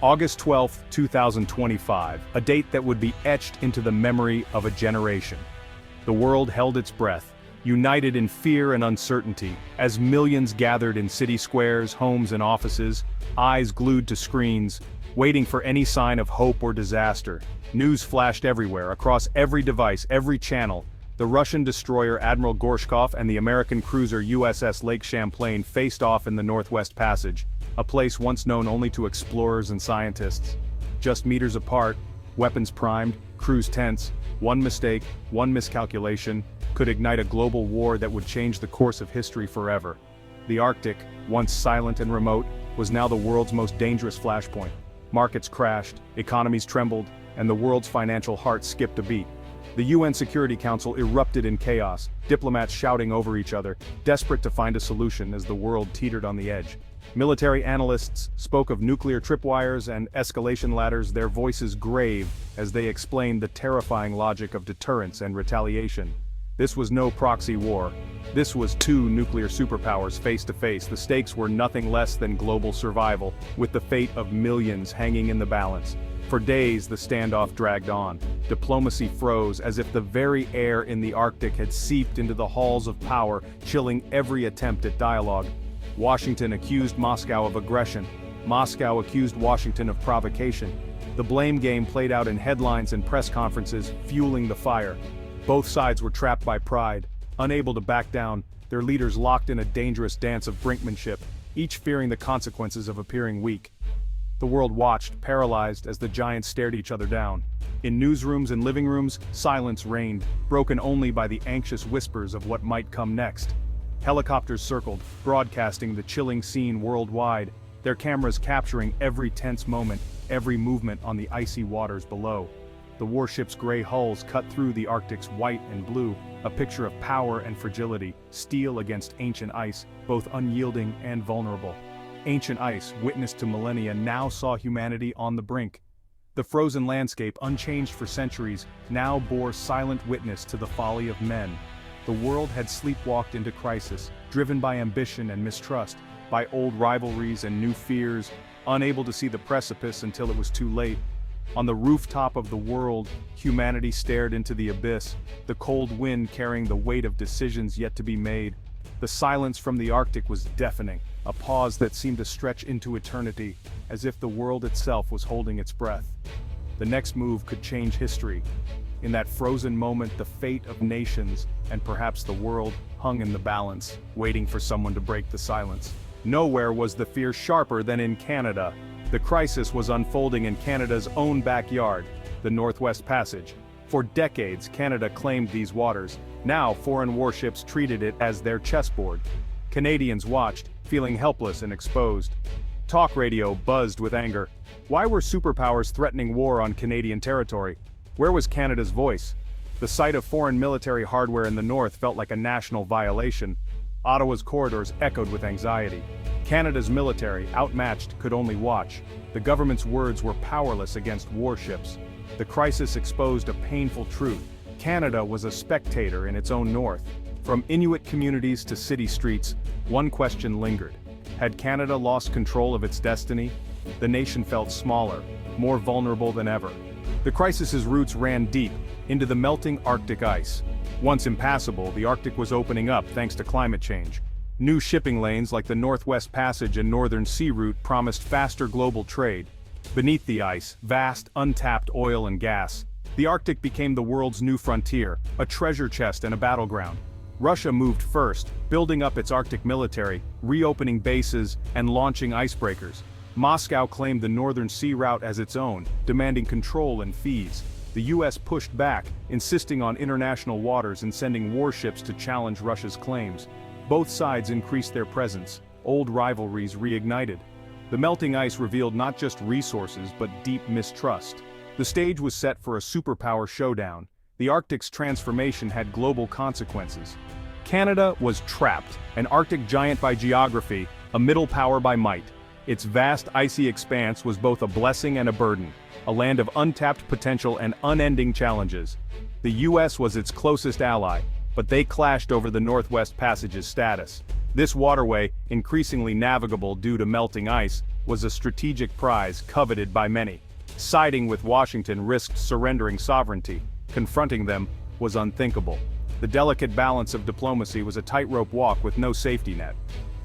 August 12, 2025, a date that would be etched into the memory of a generation. The world held its breath, united in fear and uncertainty, as millions gathered in city squares, homes and offices, eyes glued to screens, waiting for any sign of hope or disaster. News flashed everywhere, across every device, every channel. The Russian destroyer Admiral Gorshkov and the American cruiser USS Lake Champlain faced off in the Northwest Passage, a place once known only to explorers and scientists. Just meters apart, weapons primed, crews tense, one mistake, one miscalculation, could ignite a global war that would change the course of history forever. The Arctic, once silent and remote, was now the world's most dangerous flashpoint. Markets crashed, economies trembled, and the world's financial heart skipped a beat. The UN Security Council erupted in chaos, diplomats shouting over each other, desperate to find a solution as the world teetered on the edge. Military analysts spoke of nuclear tripwires and escalation ladders, their voices grave as they explained the terrifying logic of deterrence and retaliation. This was no proxy war. This was two nuclear superpowers face to face. The stakes were nothing less than global survival, with the fate of millions hanging in the balance. For days the standoff dragged on. Diplomacy froze as if the very air in the Arctic had seeped into the halls of power, chilling every attempt at dialogue. Washington accused Moscow of aggression. Moscow accused Washington of provocation. The blame game played out in headlines and press conferences, fueling the fire. Both sides were trapped by pride, unable to back down, their leaders locked in a dangerous dance of brinkmanship, each fearing the consequences of appearing weak. The world watched, paralyzed, as the giants stared each other down. In newsrooms and living rooms, silence reigned, broken only by the anxious whispers of what might come next. Helicopters circled, broadcasting the chilling scene worldwide, their cameras capturing every tense moment, every movement on the icy waters below. The warship's gray hulls cut through the Arctic's white and blue, a picture of power and fragility, steel against ancient ice, both unyielding and vulnerable. Ancient ice, witnessed to millennia, now saw humanity on the brink. The frozen landscape, unchanged for centuries, now bore silent witness to the folly of men. The world had sleepwalked into crisis, driven by ambition and mistrust, by old rivalries and new fears, unable to see the precipice until it was too late. On the rooftop of the world, humanity stared into the abyss, the cold wind carrying the weight of decisions yet to be made. The silence from the Arctic was deafening, a pause that seemed to stretch into eternity, as if the world itself was holding its breath. The next move could change history. In that frozen moment, the fate of nations, and perhaps the world, hung in the balance, waiting for someone to break the silence. Nowhere was the fear sharper than in Canada. The crisis was unfolding in Canada's own backyard, the Northwest Passage. For decades, Canada claimed these waters. Now, foreign warships treated it as their chessboard. Canadians watched, feeling helpless and exposed. Talk radio buzzed with anger. Why were superpowers threatening war on Canadian territory? Where was Canada's voice? The sight of foreign military hardware in the north felt like a national violation. Ottawa's corridors echoed with anxiety. Canada's military, outmatched, could only watch. The government's words were powerless against warships. The crisis exposed a painful truth. Canada was a spectator in its own north. From Inuit communities to city streets, one question lingered. Had Canada lost control of its destiny? The nation felt smaller, more vulnerable than ever. The crisis's roots ran deep, into the melting Arctic ice. Once impassable, the Arctic was opening up thanks to climate change. New shipping lanes like the Northwest Passage and Northern Sea Route promised faster global trade. Beneath the ice, vast, untapped oil and gas. The Arctic became the world's new frontier, a treasure chest and a battleground. Russia moved first, building up its Arctic military, reopening bases, and launching icebreakers. Moscow claimed the Northern Sea Route as its own, demanding control and fees. The US pushed back, insisting on international waters and sending warships to challenge Russia's claims. Both sides increased their presence, old rivalries reignited. The melting ice revealed not just resources but deep mistrust. The stage was set for a superpower showdown. The Arctic's transformation had global consequences. Canada was trapped, an Arctic giant by geography, a middle power by might. Its vast icy expanse was both a blessing and a burden, a land of untapped potential and unending challenges. The US was its closest ally, but they clashed over the Northwest Passage's status. This waterway, increasingly navigable due to melting ice, was a strategic prize coveted by many. Siding with Washington risked surrendering sovereignty. Confronting them was unthinkable. The delicate balance of diplomacy was a tightrope walk with no safety net.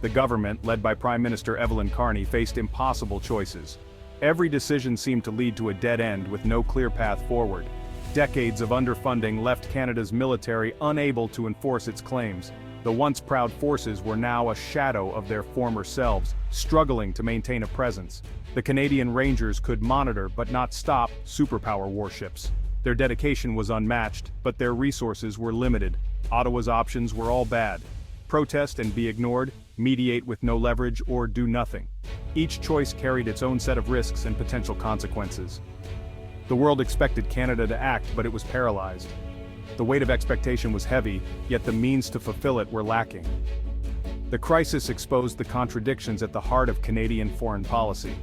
The government, led by Prime Minister Evelyn Carney, faced impossible choices. Every decision seemed to lead to a dead end with no clear path forward. Decades of underfunding left Canada's military unable to enforce its claims. The once proud forces were now a shadow of their former selves, struggling to maintain a presence. The Canadian Rangers could monitor but not stop superpower warships. Their dedication was unmatched, but their resources were limited. Ottawa's options were all bad. Protest and be ignored, mediate with no leverage, or do nothing. Each choice carried its own set of risks and potential consequences. The world expected Canada to act, but it was paralyzed. The weight of expectation was heavy, yet the means to fulfill it were lacking. The crisis exposed the contradictions at the heart of Canadian foreign policy.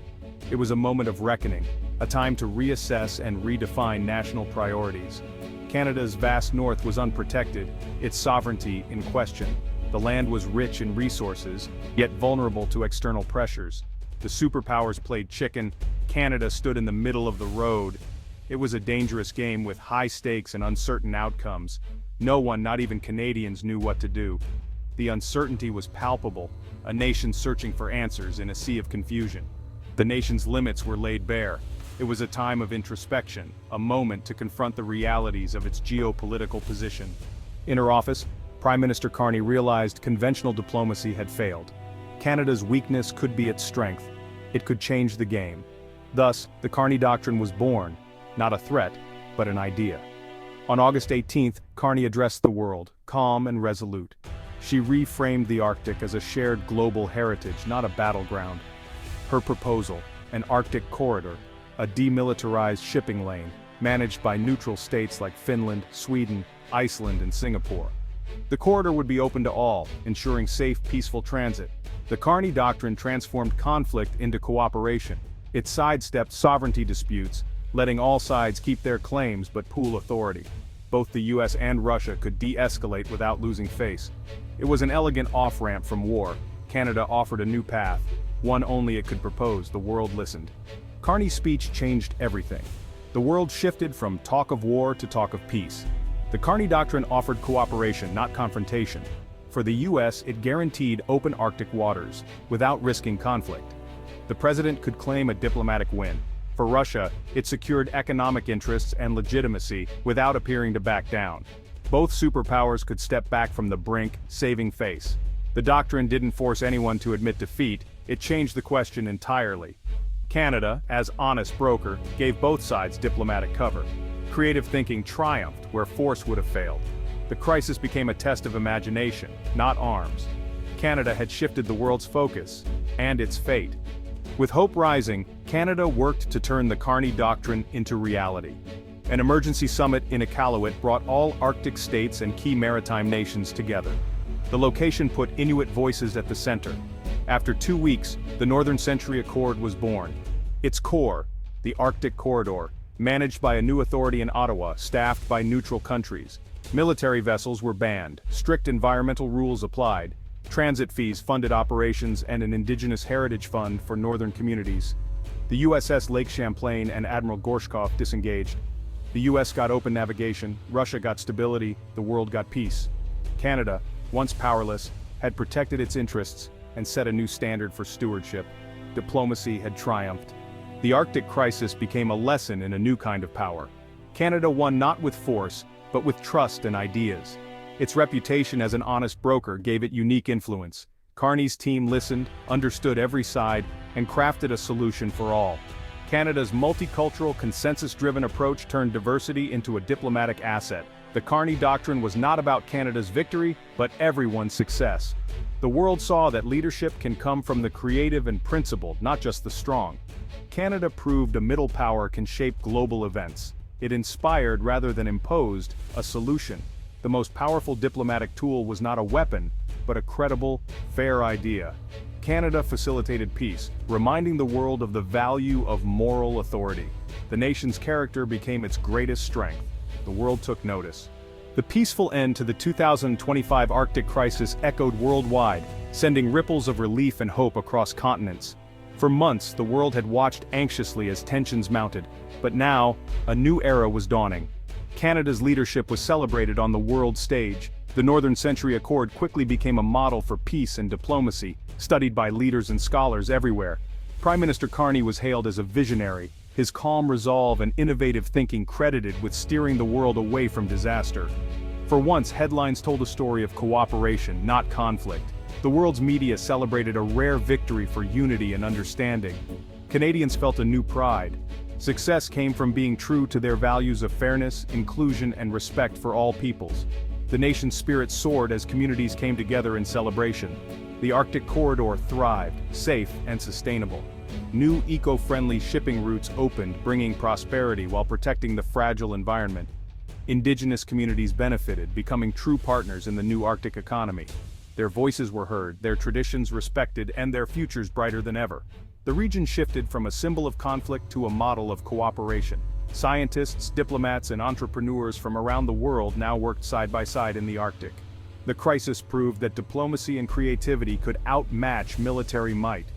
It was a moment of reckoning, a time to reassess and redefine national priorities. Canada's vast north was unprotected, its sovereignty in question. The land was rich in resources, yet vulnerable to external pressures. The superpowers played chicken, Canada stood in the middle of the road. It was a dangerous game with high stakes and uncertain outcomes. No one, not even Canadians, knew what to do. The uncertainty was palpable, a nation searching for answers in a sea of confusion. The nation's limits were laid bare. It was a time of introspection, a moment to confront the realities of its geopolitical position. In her office, Prime Minister Carney realized conventional diplomacy had failed. Canada's weakness could be its strength. It could change the game. Thus, the Carney Doctrine was born, not a threat, but an idea. On August 18th, Carney addressed the world, calm and resolute. She reframed the Arctic as a shared global heritage, not a battleground. Her proposal, an Arctic corridor, a demilitarized shipping lane, managed by neutral states like Finland, Sweden, Iceland, and Singapore. The corridor would be open to all, ensuring safe, peaceful transit. The Carney Doctrine transformed conflict into cooperation. It sidestepped sovereignty disputes, letting all sides keep their claims but pool authority. Both the US and Russia could de-escalate without losing face. It was an elegant off-ramp from war. Canada offered a new path, one only it could propose. The world listened. Carney's speech changed everything. The world shifted from talk of war to talk of peace. The Carney Doctrine offered cooperation, not confrontation. For the US, it guaranteed open Arctic waters, without risking conflict. The president could claim a diplomatic win. For Russia, it secured economic interests and legitimacy without appearing to back down. Both superpowers could step back from the brink, saving face. The doctrine didn't force anyone to admit defeat, it changed the question entirely. Canada, as honest broker, gave both sides diplomatic cover. Creative thinking triumphed where force would have failed. The crisis became a test of imagination, not arms. Canada had shifted the world's focus, and its fate. With hope rising, Canada worked to turn the Carney Doctrine into reality. An emergency summit in Iqaluit brought all Arctic states and key maritime nations together. The location put Inuit voices at the center. After 2 weeks, the Northern Century Accord was born. Its core, the Arctic Corridor, managed by a new authority in Ottawa, staffed by neutral countries. Military vessels were banned, strict environmental rules applied, transit fees funded operations, and an Indigenous Heritage Fund for northern communities. The USS Lake Champlain and Admiral Gorshkov disengaged. The US got open navigation, Russia got stability, the world got peace. Canada, once powerless, had protected its interests and set a new standard for stewardship. Diplomacy had triumphed. The Arctic crisis became a lesson in a new kind of power. Canada won not with force, but with trust and ideas. Its reputation as an honest broker gave it unique influence. Carney's team listened, understood every side, and crafted a solution for all. Canada's multicultural, consensus-driven approach turned diversity into a diplomatic asset. The Carney Doctrine was not about Canada's victory, but everyone's success. The world saw that leadership can come from the creative and principled, not just the strong. Canada proved a middle power can shape global events. It inspired rather than imposed a solution. The most powerful diplomatic tool was not a weapon, but a credible, fair idea. Canada facilitated peace, reminding the world of the value of moral authority. The nation's character became its greatest strength. The world took notice. The peaceful end to the 2025 Arctic crisis echoed worldwide, sending ripples of relief and hope across continents. For months, the world had watched anxiously as tensions mounted, but now, a new era was dawning. Canada's leadership was celebrated on the world stage. The Northern Century Accord quickly became a model for peace and diplomacy, studied by leaders and scholars everywhere. Prime Minister Carney was hailed as a visionary, his calm resolve and innovative thinking credited with steering the world away from disaster. For once, headlines told a story of cooperation, not conflict. The world's media celebrated a rare victory for unity and understanding. Canadians felt a new pride. Success came from being true to their values of fairness, inclusion, and respect for all peoples. The nation's spirit soared as communities came together in celebration. The Arctic corridor thrived, safe and sustainable. New eco-friendly shipping routes opened, bringing prosperity while protecting the fragile environment. Indigenous communities benefited, becoming true partners in the new Arctic economy. Their voices were heard, their traditions respected, and their futures brighter than ever. The region shifted from a symbol of conflict to a model of cooperation. Scientists, diplomats, and entrepreneurs from around the world now worked side by side in the Arctic. The crisis proved that diplomacy and creativity could outmatch military might.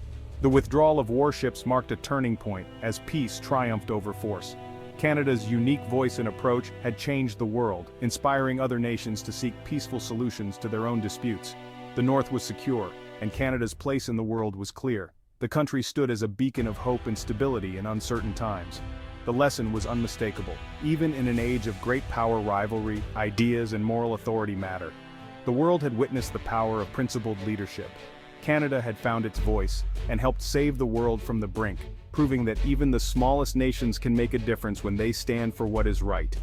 The withdrawal of warships marked a turning point as peace triumphed over force. Canada's unique voice and approach had changed the world, inspiring other nations to seek peaceful solutions to their own disputes. The North was secure, and Canada's place in the world was clear. The country stood as a beacon of hope and stability in uncertain times. The lesson was unmistakable. Even in an age of great power rivalry, ideas and moral authority matter. The world had witnessed the power of principled leadership. Canada had found its voice and helped save the world from the brink, proving that even the smallest nations can make a difference when they stand for what is right.